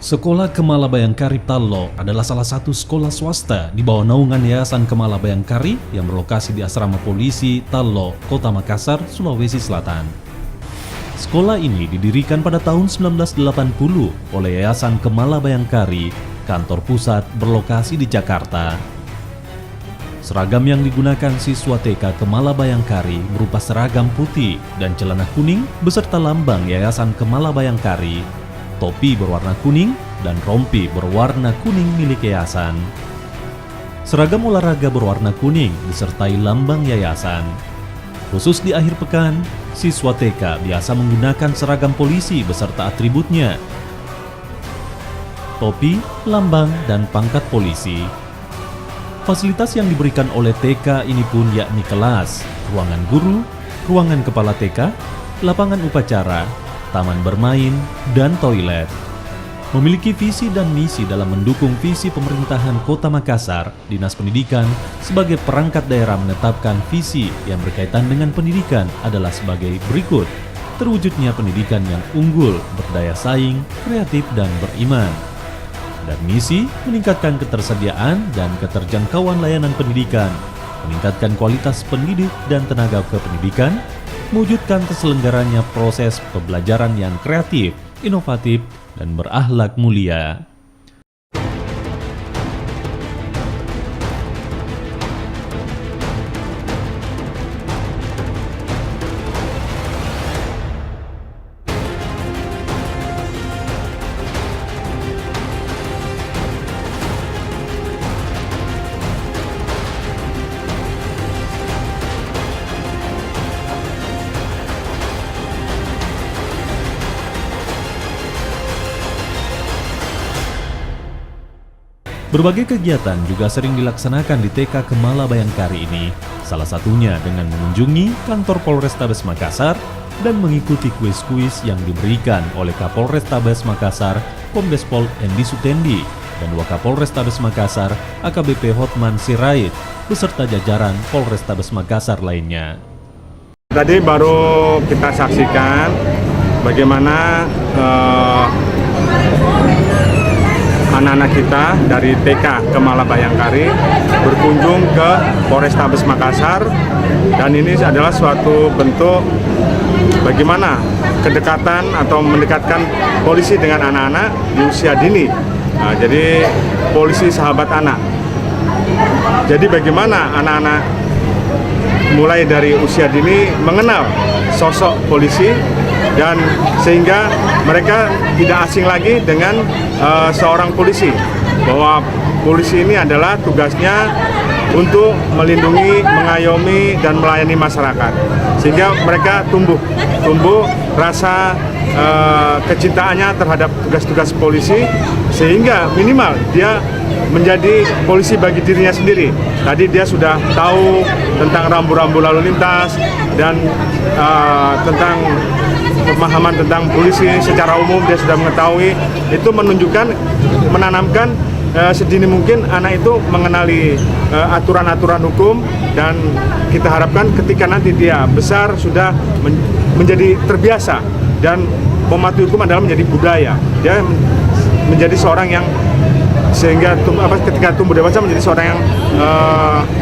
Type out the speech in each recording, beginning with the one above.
Sekolah Kemala Bayangkari Tallo adalah salah satu sekolah swasta di bawah naungan Yayasan Kemala Bayangkari yang berlokasi di Asrama Polisi Tallo, Kota Makassar, Sulawesi Selatan. Sekolah ini didirikan pada tahun 1980 oleh Yayasan Kemala Bayangkari, kantor pusat berlokasi di Jakarta. Seragam yang digunakan siswa TK Kemala Bayangkari berupa seragam putih dan celana kuning beserta lambang Yayasan Kemala Bayangkari, topi berwarna kuning, dan rompi berwarna kuning milik yayasan. Seragam olahraga berwarna kuning disertai lambang yayasan. Khusus di akhir pekan, siswa TK biasa menggunakan seragam polisi beserta atributnya, topi, lambang, dan pangkat polisi. Fasilitas yang diberikan oleh TK ini pun yakni kelas, ruangan guru, ruangan kepala TK, lapangan upacara, taman bermain, dan toilet. Memiliki visi dan misi dalam mendukung visi pemerintahan Kota Makassar, Dinas Pendidikan sebagai perangkat daerah menetapkan visi yang berkaitan dengan pendidikan adalah sebagai berikut. Terwujudnya pendidikan yang unggul, berdaya saing, kreatif, dan beriman. Dan misi meningkatkan ketersediaan dan keterjangkauan layanan pendidikan, meningkatkan kualitas pendidik dan tenaga kependidikan, mewujudkan terselenggaranya proses pembelajaran yang kreatif, inovatif, dan berakhlak mulia. Berbagai kegiatan juga sering dilaksanakan di TK Kemala Bayangkari ini, salah satunya dengan mengunjungi kantor Polrestabes Makassar dan mengikuti kuis-kuis yang diberikan oleh Kapolrestabes Makassar, Kombes Pol Endi Sutendi, dan Wakapolrestabes Makassar, AKBP Hotman Sirait, beserta jajaran Polrestabes Makassar lainnya. Tadi baru kita saksikan bagaimana anak-anak kita dari TK Kemala Bayangkari berkunjung ke Polrestabes Makassar, dan ini adalah suatu bentuk bagaimana kedekatan atau mendekatkan polisi dengan anak-anak di usia dini. Nah, jadi polisi sahabat anak. Jadi bagaimana anak-anak mulai dari usia dini mengenal sosok polisi, dan sehingga mereka tidak asing lagi dengan seorang polisi, bahwa polisi ini adalah tugasnya untuk melindungi, mengayomi, dan melayani masyarakat, sehingga mereka tumbuh rasa kecintaannya terhadap tugas-tugas polisi, sehingga minimal dia menjadi polisi bagi dirinya sendiri. Tadi dia sudah tahu tentang rambu-rambu lalu lintas dan tentang pemahaman tentang polisi secara umum dia sudah mengetahui. Itu menunjukkan, menanamkan sedini mungkin anak itu mengenali aturan-aturan hukum, dan kita harapkan ketika nanti dia besar sudah menjadi terbiasa, dan mematuhi hukum adalah menjadi budaya. Dia menjadi seorang yang sehingga ketika tumbuh dewasa menjadi seorang yang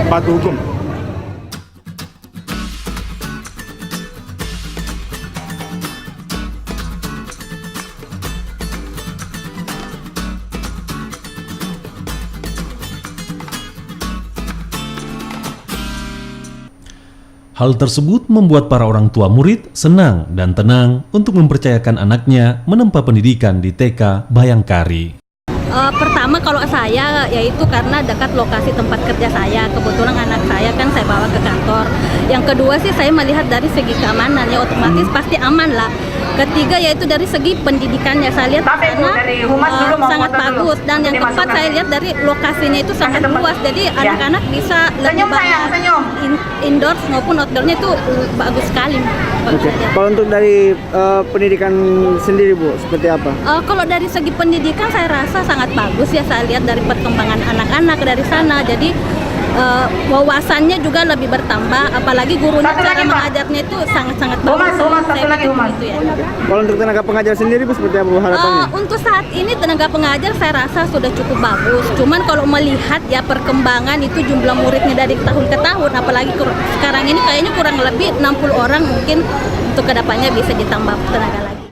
patuh hukum. Hal tersebut membuat para orang tua murid senang dan tenang untuk mempercayakan anaknya menempa pendidikan di TK Bayangkari. Pertama kalau saya, yaitu karena dekat lokasi tempat kerja saya, kebetulan anak saya kan saya bawa ke kantor. Yang kedua sih saya melihat dari segi keamanan, ya otomatis pasti aman lah. Ketiga yaitu dari segi pendidikannya, saya lihat sana sangat bagus, dan yang keempat saya lihat dari lokasinya itu sangat luas, jadi anak-anak bisa lebih banyak indoor maupun outdoornya itu bagus sekali. Kalau untuk dari pendidikan sendiri Bu, seperti apa? Kalau dari segi pendidikan saya rasa sangat bagus ya, saya lihat dari perkembangan anak-anak dari sana. Jadi wawasannya juga lebih bertambah, apalagi gurunya cara mengajarnya itu sangat-sangat bagus. Saya pikir begitu ya. Kalau untuk tenaga pengajar sendiri Bu, seperti apa Bu harapannya? Untuk saat ini tenaga pengajar saya rasa sudah cukup bagus. Cuman kalau melihat ya perkembangan itu jumlah muridnya dari tahun ke tahun, apalagi sekarang ini kayaknya kurang lebih 60 orang, mungkin untuk kedepannya bisa ditambah tenaga lagi.